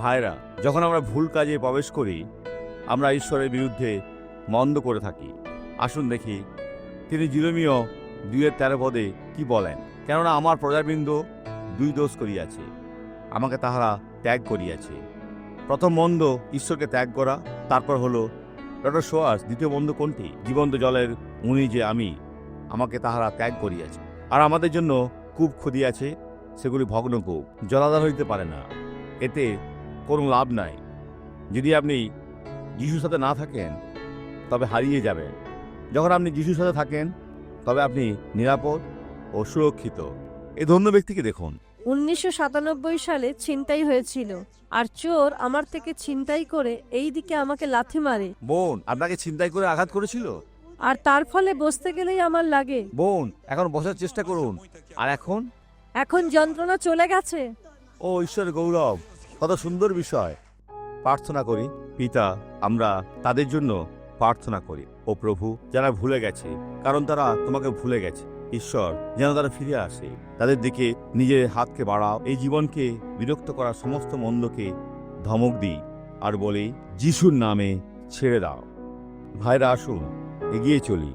ভাইরা, যখন আমরা ভুল কাজে প্রবেশ করি, আমরা ঈশ্বরের বিরুদ্ধে মন্দ করে থাকি। আসুন দেখি তিনি জিরমীয় 2:13 পদে কি বলেন। কেননা আমার প্রজাবৃন্দ 2 দোষ করিয়াছে, আমাকে তাহারা ত্যাগ করিয়াছে। প্রথম মন্দ ঈশ্বরকে ত্যাগ করা। তারপর হলো ডক্টর সোয়াস, দ্বিতীয় মন্দ কোনটি? জীবন্ত জলের উনি যে আমি, আমাকে তাহারা ত্যাগ করিয়াছে। আর আমাদের জন্য কূপ খুদিয়াছে, সেগুলি ভগ্ন কূপ, জলাধার হইতে পারে না। এতে কোনো লাভ নাই। যদি আপনি যিশুর সাথে না থাকেন তবে হারিয়ে যাবেন। যখন আপনি যিশুর সাথে থাকেন তবে আপনি নিরাপদ ও সুরক্ষিত। এই ধন্য ব্যক্তিকে দেখুন। 1997 সালে ছিনতাই হয়েছিল, আর চোর আমার থেকে ছিনতাই করে এই দিকে আমাকে লাথি মারে। বোন, আপনাকে ছিনতাই করে আঘাত করেছিল, আর তার ফলে বসতে গেলেই আমার লাগে। বোন এখন বসার চেষ্টা করুন। আর এখন যন্ত্রণা চলে গেছে। ও ঈশ্বরের গৌরব, কত সুন্দর বিষয়। প্রার্থনা করি। পিতা, আমরা তাদের জন্য প্রার্থনা করি। ও প্রভু, যারা ভুলে গেছে, কারণ তারা তোমাকে ভুলে গেছে, ঈশ্বর যেন তারা ফিরে আসে। তাদের দিকে নিজের হাতকে বাড়াও। এই জীবনকে বিরক্ত করা সমস্ত মন্দকে ধমক দিই আর বলি, যিশুর নামে ছেড়ে দাও। ভাইরা আসুন, এগিয়ে চলি।